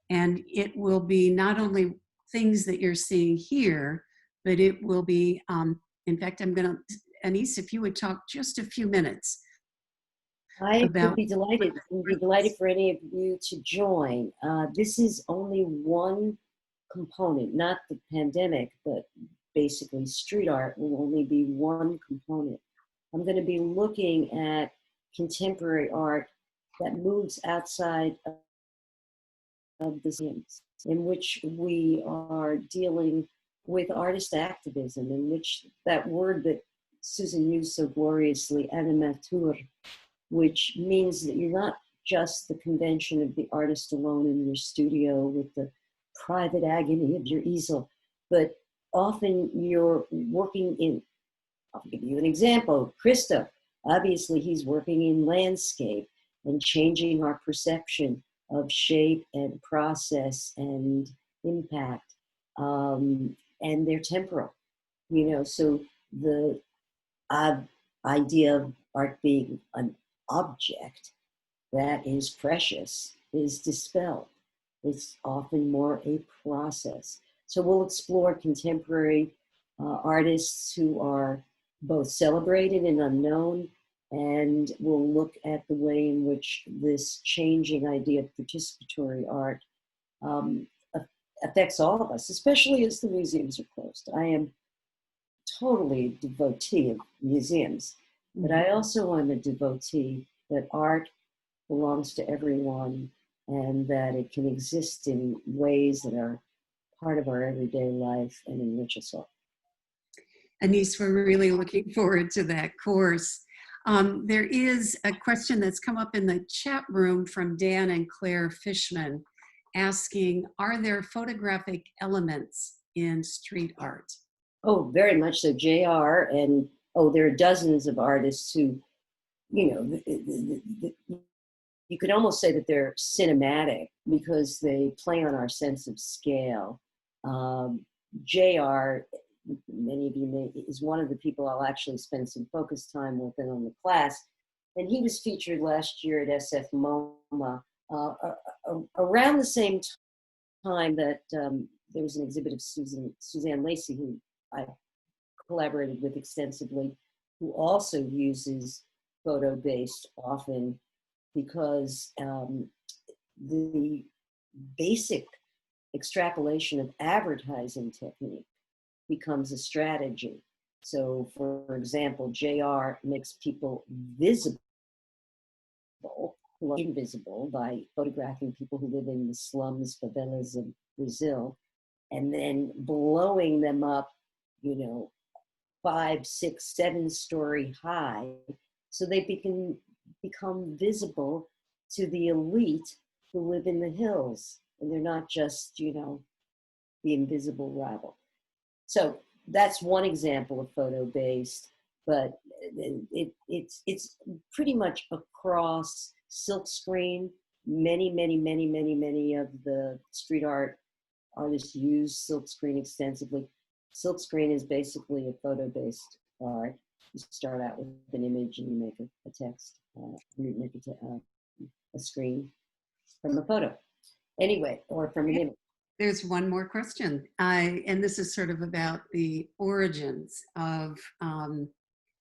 [SPEAKER 1] And it will be not only things that you're seeing here, but it will be, in fact, I'm going to, Annice, if you would talk just a few minutes.
[SPEAKER 2] I would be delighted. We'd be delighted for any of you to join. This is only one component, not the pandemic, but basically street art will only be one component. I'm going to be looking at contemporary art that moves outside of the scenes, in which we are dealing with artist activism, in which that word that Susan used so gloriously, animateur, which means that you're not just the convention of the artist alone in your studio with the private agony of your easel, but often you're working in, I'll give you an example, Christo. Obviously, he's working in landscape and changing our perception of shape and process and impact. And they're temporal, you know, so the idea of art being an object that is precious is dispelled. It's often more a process. So we'll explore contemporary artists who are both celebrated and unknown, and we'll look at the way in which this changing idea of participatory art affects all of us, especially as the museums are closed. I am totally a devotee of museums, but I also am a devotee that art belongs to everyone and that it can exist in ways that are part of our everyday life and enrich us all.
[SPEAKER 1] Annice, we're really looking forward to that course. There is a question that's come up in the chat room from Dan and Claire Fishman asking, are there photographic elements in street art?
[SPEAKER 2] Oh, very much so. JR and, there are dozens of artists who, you know, you could almost say that they're cinematic because they play on our sense of scale. JR, many of you may, is one of the people I'll actually spend some focus time with and on the class. And he was featured last year at SF MoMA around the same time that there was an exhibit of Suzanne Lacey, who I collaborated with extensively, who also uses photo-based often because the basic extrapolation of advertising technique becomes a strategy. So, for example, JR makes people visible, who are invisible, by photographing people who live in the slums, favelas of Brazil, and then blowing them up, you know, 5, 6, 7-story high, so they become visible to the elite who live in the hills, and they're not just, you know, the invisible rabble. So that's one example of photo-based, but it's pretty much across silkscreen. Many of the street art artists use silkscreen extensively. Silkscreen is basically a photo-based art. You start out with an image and you make a text, you make a screen from a photo. Anyway, or from an image.
[SPEAKER 1] There's one more question, and this is sort of about the origins of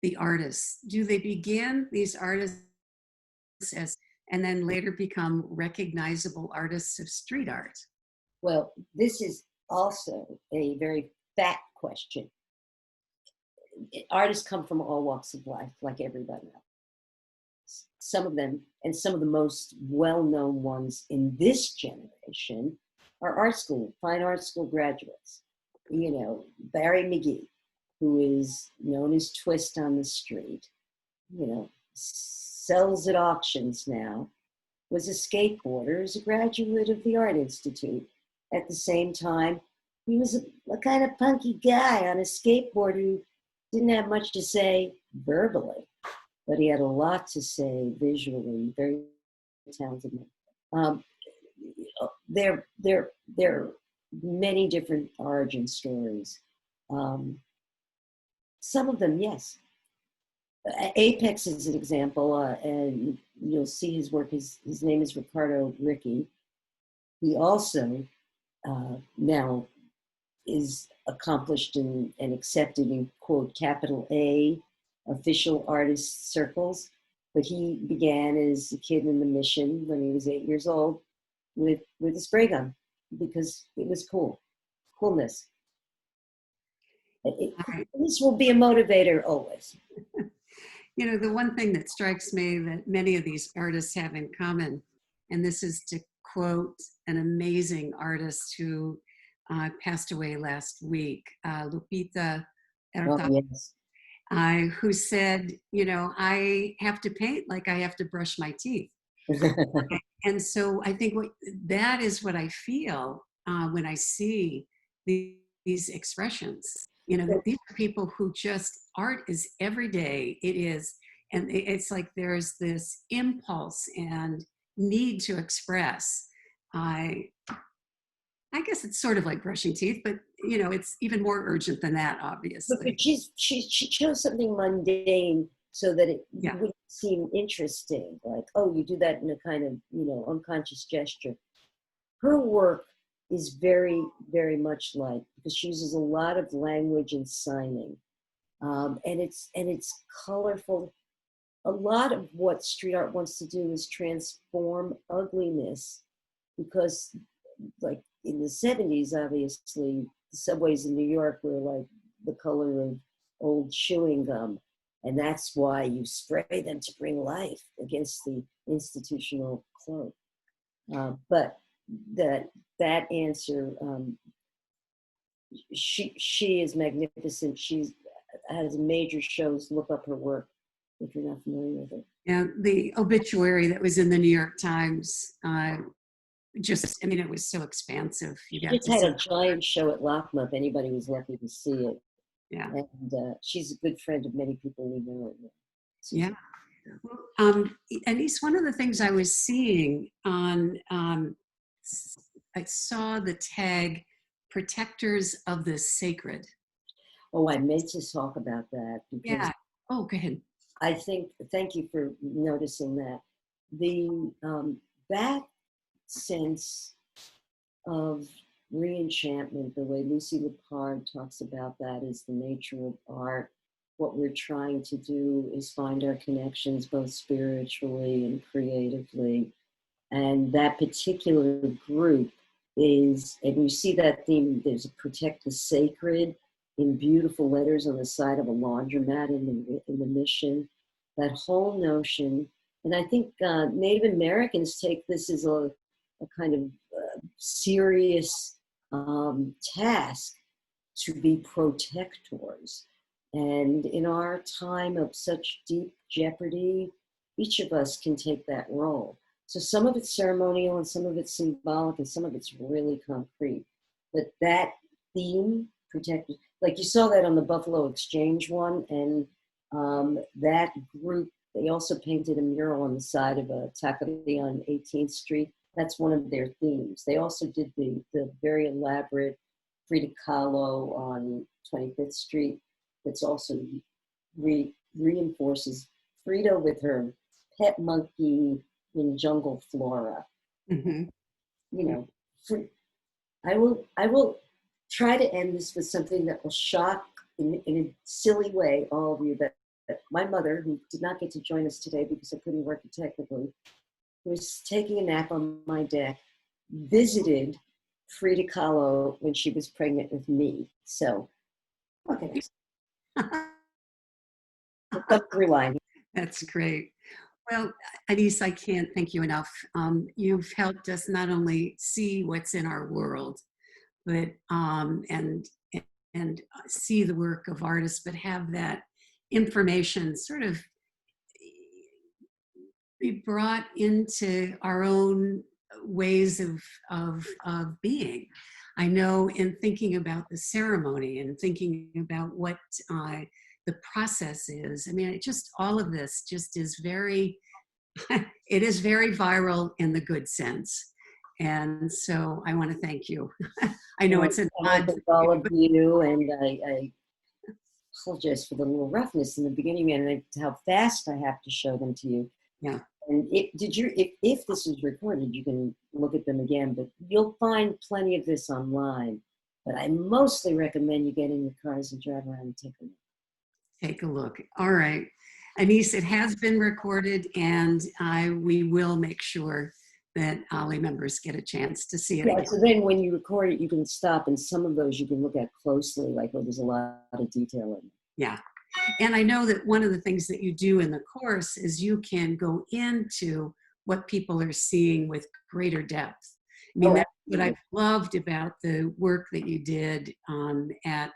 [SPEAKER 1] the artists. Do they begin, these artists, as, and then later become recognizable artists of street art?
[SPEAKER 2] Well, this is also a very fat question. Artists come from all walks of life, like everybody else. Some of them, and some of the most well-known ones in this generation, are fine art school graduates. You know, Barry McGee, who is known as Twist on the street, you know, sells at auctions now, was a skateboarder, is a graduate of the Art Institute. At the same time, he was a kind of punky guy on a skateboard who didn't have much to say verbally, but he had a lot to say visually, very talented man. There are many different origin stories. Some of them, yes. Apex is an example, and you'll see his work. His name is Ricardo Ricky. He also now is accomplished and accepted in, quote, capital A, official artist circles. But he began as a kid in the Mission when he was 8 years old with a spray gun because it was cool. Coolness. This will be a motivator always.
[SPEAKER 1] You know, the one thing that strikes me that many of these artists have in common, and this is to quote an amazing artist who passed away last week, Lupita
[SPEAKER 2] Oh, yes.
[SPEAKER 1] who said, you know, I have to paint like I have to brush my teeth. And so I think that is what I feel when I see these expressions. You know, that these are people who just, art is every day. It is, and it's like there's this impulse and need to express. I guess it's sort of like brushing teeth, but you know, it's even more urgent than that, obviously.
[SPEAKER 2] But she chose something mundane so that it
[SPEAKER 1] Yeah.
[SPEAKER 2] would seem interesting. Like, oh, you do that in a kind of, you know, unconscious gesture. Her work is very, very much like, because she uses a lot of language and signing, and it's colorful. A lot of what street art wants to do is transform ugliness, because like in the 70s, obviously, the subways in New York were like the color of old chewing gum. And that's why you spray them to bring life against the institutional cloak. But that answer, she is magnificent. She has major shows. Look up her work if you're not familiar with it.
[SPEAKER 1] Yeah, the obituary that was in the New York Times, just, I mean, it was so expansive. You got
[SPEAKER 2] Just
[SPEAKER 1] to
[SPEAKER 2] had
[SPEAKER 1] see.
[SPEAKER 2] a giant show at LACMA if anybody was lucky to see it.
[SPEAKER 1] Yeah.
[SPEAKER 2] And she's a good friend of many people we know.
[SPEAKER 1] Yeah. Well, Annice, one of the things I was seeing on, I saw the tag "Protectors of the Sacred."
[SPEAKER 2] Oh, I meant to talk about that because
[SPEAKER 1] Yeah. Oh, go ahead.
[SPEAKER 2] I think, thank you for noticing that. That sense of re-enchantment, the way Lucy Lepard talks about that, is the nature of art. What we're trying to do is find our connections both spiritually and creatively. And that particular group is, and you see that theme, there's a protect the sacred in beautiful letters on the side of a laundromat in the mission. That whole notion, and I think Native Americans take this as a kind of serious task to be protectors. And in our time of such deep jeopardy, each of us can take that role. So some of it's ceremonial and some of it's symbolic and some of it's really concrete. But that theme, protect, like you saw that on the Buffalo Exchange one, and that group, they also painted a mural on the side of a taqueria on 18th Street. That's one of their themes. They also did the very elaborate Frida Kahlo on 25th Street. That's also reinforces Frida with her pet monkey in jungle flora.
[SPEAKER 1] Mm-hmm.
[SPEAKER 2] You know, I will try to end this with something that will shock in a silly way all of you. That my mother, who did not get to join us today because I couldn't work it technically, was taking a nap on my deck, visited Frida Kahlo when she was pregnant with me. So, okay. Rewind.
[SPEAKER 1] That's great. Well, Annice, I can't thank you enough. You've helped us not only see what's in our world, but and see the work of artists, but have that information sort of be brought into our own ways of being. I know in thinking about the ceremony and thinking about what the process is, I mean, it just, all of this just is very, it is very viral in the good sense. And so I want to thank you. I know it's an odd.
[SPEAKER 2] Thank all of you, and I apologize for the little roughness in the beginning and how fast I have to show them to you.
[SPEAKER 1] Yeah.
[SPEAKER 2] And if this is recorded, you can look at them again, but you'll find plenty of this online. But I mostly recommend you get in your cars and drive around and take a look.
[SPEAKER 1] Take a look. All right. Annice, it has been recorded, and we will make sure that OLLI members get a chance to see it.
[SPEAKER 2] Yeah,
[SPEAKER 1] again.
[SPEAKER 2] so then when you record it, you can stop, and some of those you can look at closely, like where there's a lot of detail in it.
[SPEAKER 1] Yeah. And I know that one of the things that you do in the course is you can go into what people are seeing with greater depth. I mean,
[SPEAKER 2] Oh,
[SPEAKER 1] that's what I've loved about the work that you did at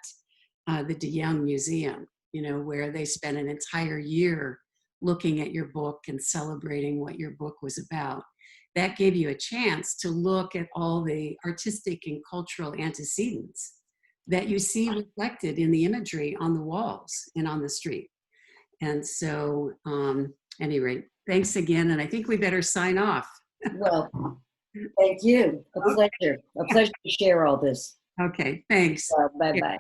[SPEAKER 1] the deYoung Museum, you know, where they spent an entire year looking at your book and celebrating what your book was about. That gave you a chance to look at all the artistic and cultural antecedents that you see reflected in the imagery on the walls and on the street. And so, anyway, thanks again. And I think we better sign off.
[SPEAKER 2] well, thank you. A pleasure. A pleasure to share all this.
[SPEAKER 1] Okay, thanks.
[SPEAKER 2] Bye-bye.